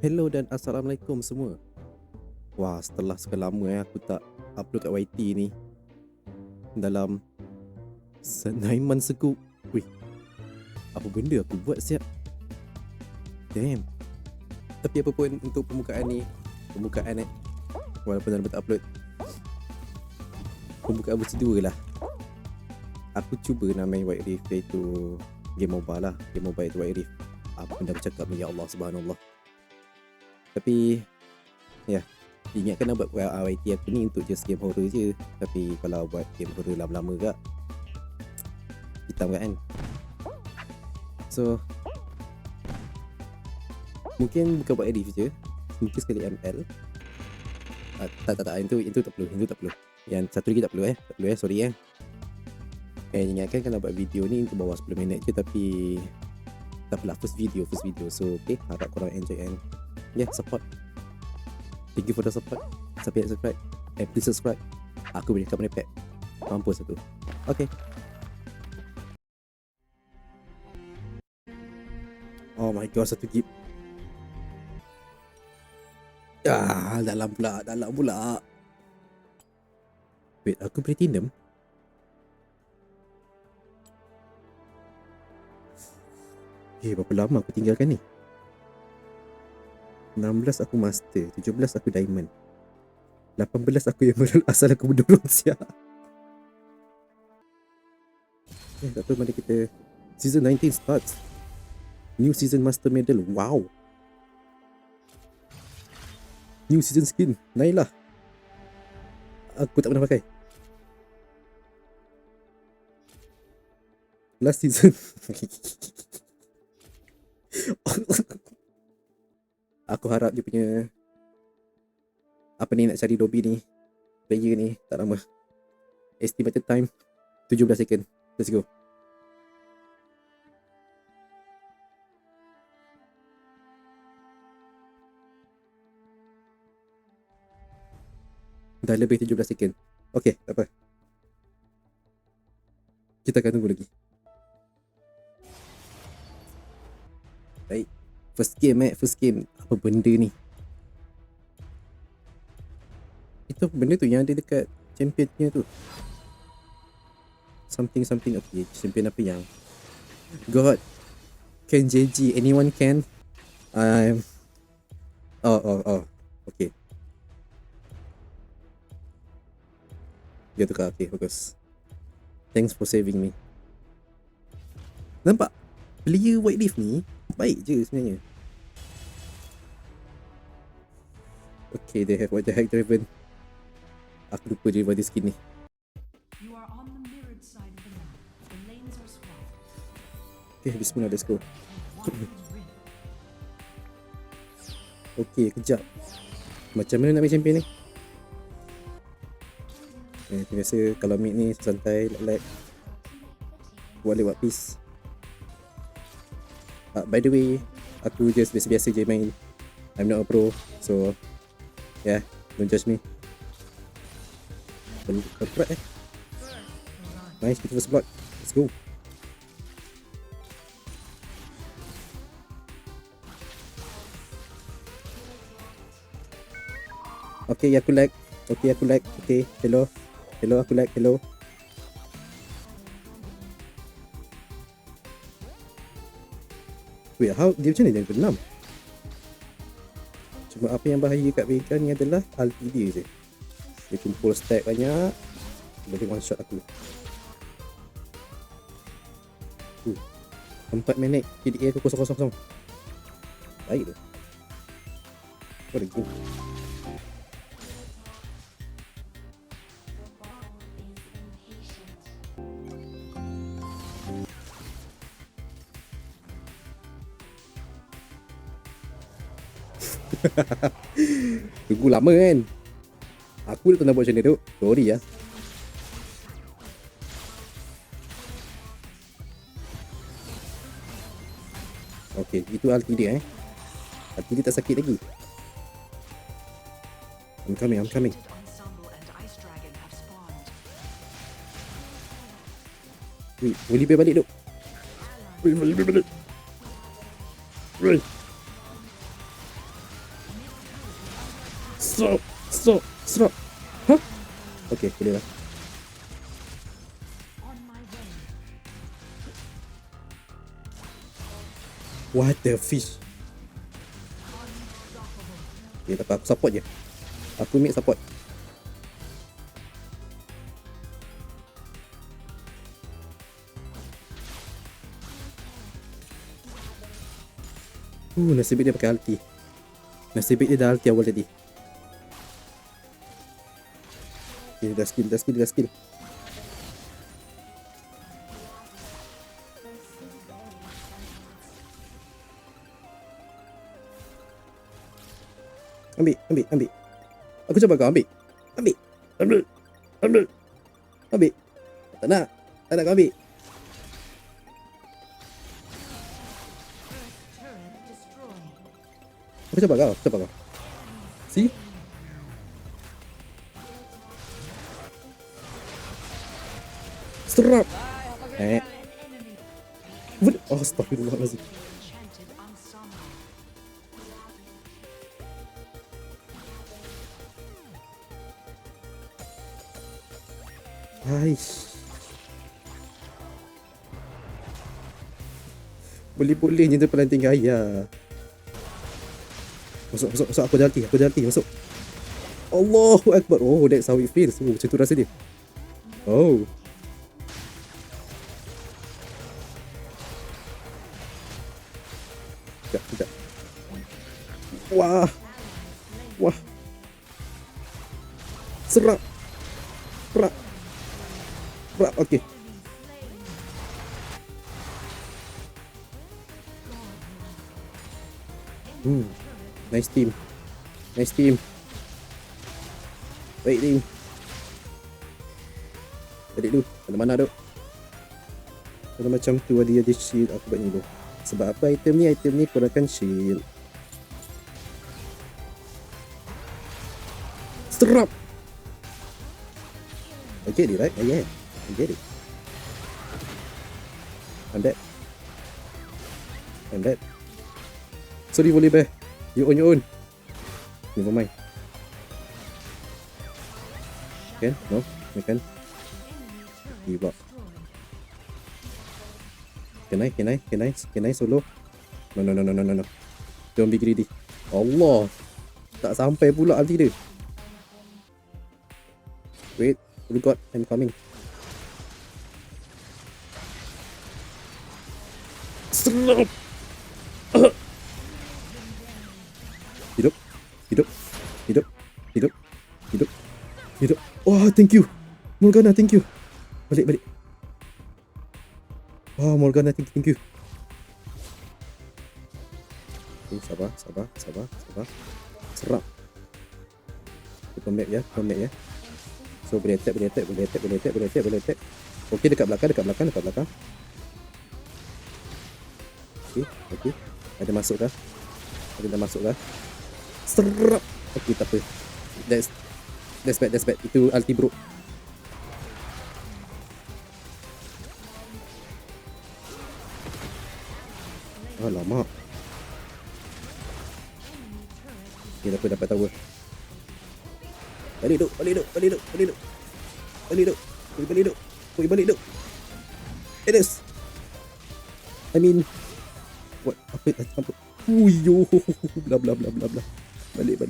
Hello dan Assalamualaikum semua. Wah, setelah sekian lama aku tak upload kat YT ni. Dalam 9 months ago. Wih, apa benda aku buat siap? Damn. Tapi apa pun untuk pembukaan walaupun dah tak upload, pembukaan versi 2 lah. Aku cuba nak main White Rift, iaitu game mobile lah. Game mobile itu White Rift. Apa benda aku cakap ni, ya Allah, subhanallah. Tapi ya, ingatkan nak buat YT aku ni untuk just game horror je. Tapi kalau buat game horror lama-lama gak, hitam kan. So mungkin bukan buat edit je, mungkin sekali ML. Tak, itu tak perlu. Yang satu lagi tak perlu sorry ingatkan kalau buat video ni untuk bawah 10 minit je, tapi tak apalah, first video. So okay, harap korang enjoy and support. Thank you for the support. Siapa yang subscribe, please subscribe. Aku boleh cakap merepek, mampus satu. Okay. Oh my god, satu gip. Dalam pula. Wait, aku platinum? Berapa lama aku tinggalkan ni? 16 aku master, 17 aku diamond, 18 aku emerald, asal aku berdurung siap. Tak apa, mari kita season 19 starts. New season master medal, wow. New season skin, naiklah. Aku tak pernah pakai. Last season. Aku harap dia punya nak cari lobby ni, player ni tak lama. Estimated time 17 second. Let's go. Dah lebih 17 second. Okay, tak apa, kita akan tunggu lagi. Baik, first game. Apa benda ni? Itu benda tu yang ada dekat championnya tu. Something. Okay, champion apa yang God can JG, anyone can. Okay, dia tukar. Okay, bagus. Thanks for saving me. Nampak player White Rift ni baik je sebenarnya. Okay, they have what the heck driven. Aku lupa je body skin ni. Okay, bismillah, let's go. Okay, kejap. Macam mana nak main champion ni? Biasa kalau mid ni santai, lag. Buat lewat piece. By the way, aku just biasa-biasa je main. I'm not a pro, so don't judge me. Correct. Nice, beautiful spot. Let's go. Okay, aku lag. Okay, hello, aku lag, hello. Wait, how dia macam ni jadi ke-6? Cuma apa yang bahaya kat Vega ni adalah ulti dia je. Dia kumpul stack banyak, boleh one shot aku. 4 minit KDA aku kosong. Baik tu. What a game. Tunggu lama kan. Aku dah tak nak buat macam ni tu. Sorry lah. Okay, itu ulti dia Ulti dia tak sakit lagi. I'm coming. Wait, boleh balik duk. Wait. Stop. Hah? Okay, boleh lah. What the fish? Okay, tak apa, aku support je. Aku mid support. Nasib baik dia pakai ulti. Nasib baik dia dah ulti awal tadi. Okay, dah skill. Ambil. Aku cuba kau ambil. Ambil. Tak nak kau ambil. Aku cuba kau. See? Serap. Astagfirullahaladzim. Aish. Boleh-boleh je tu pelanting gaya. Masuk. Aku dah ulti. Masuk. Allahu Akbar. Oh, that's how it feels. Macam tu rasa dia. Oh. Sekejap. Wah. Serap. Okay. Nice team. Baik team. Balik dulu. Mana tu? Kalau macam tu dia shield, aku buat ni dulu. Sebab apa item ni kurangkan shield. Serap. I get it, right? Yeah. I get it. I'm dead. Sorry, Volibear. You on your own. Never mind. Can? No? You can? Give up. Can I solo? No. Don't be greedy. Allah. Tak sampai pula ulti dia. Wait. Oh god, I'm coming. Stop. Hidup. Oh, thank you. Morgana, thank you. Balik. Wah, Morgana, thank you. Okay, sabar. Serap. Kita map ya. So, boleh attack. Okay, dekat belakang. Okay. Ada masuk dah. Serap. Okay, tak apa. That's bad. Itu ulti bro. Alamak. Okay, dapat tower. Balik duk. It is. I mean, what? Apa? Uyo. Bla. Balik.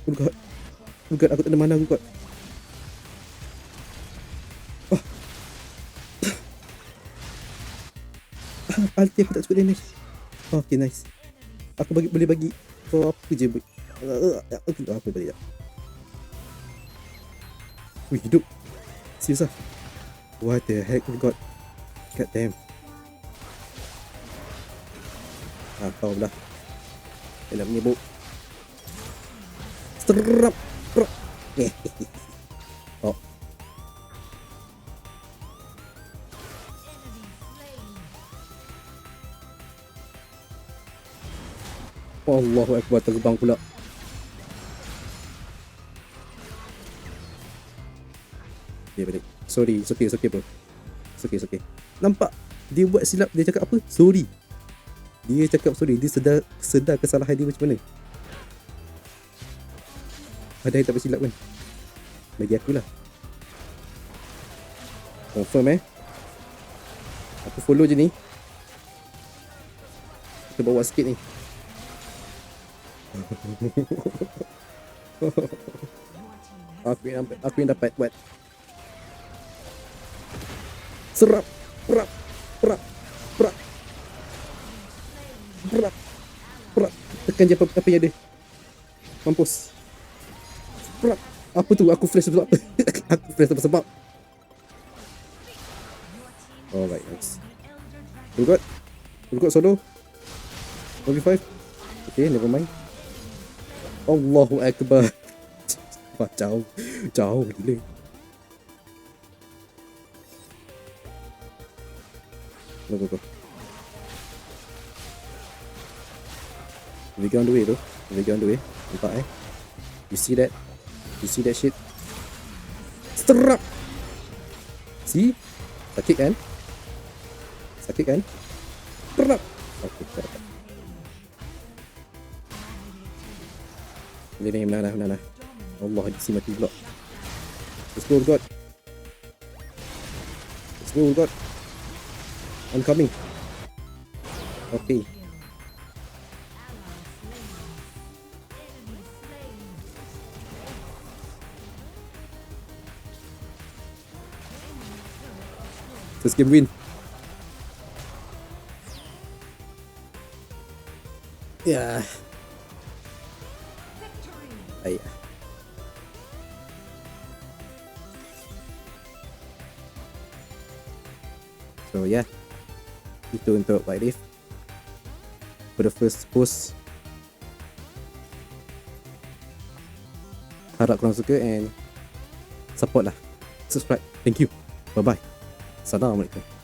Oh god, aku tak ada mana aku kuat. Ulti aku tak cukup damage. Okay, nice. Aku boleh bagi kau apa je. Apa balik tak? Wih, hidup. Serius lah. What the heck, god. God damn. Kau lah. Dia nak menyebuk. Serap. Oh. Allahu Akbar, terbang pula. Okay, balik. Sorry, it's okay bro. It's okay. Nampak? Dia buat silap, dia cakap apa? Sorry. Dia sedar kesalahan dia macam mana. Ada yang tak bersilap kan? Bagi aku lah. Confirm Aku follow je ni. Kita bawa sikit ni. Aku yang dapat buat. Serap. Perap. Perap. Perap. Perap. Perap. Tekan je apa yang ada. Mampus. Perap. Apa tu? Aku flash sebab aku flash sebab. Alright, nice. We've got solo. 1v5. Okay, never mind. Allahu Akbar. Wah, jauh gila. Go. We go on the way tu. Nampak You see that shit? Strap. See? Sakit kan? Strap. Okay, kita dapat. Ini mana. Allah, DC mati pula. Let's go, God. I'm coming. Okay. First game win. Yeah. Ayah. So yeah, itu untuk White Rift for the first post. Harap korang suka and support lah, subscribe. Thank you, bye bye, Assalamualaikum.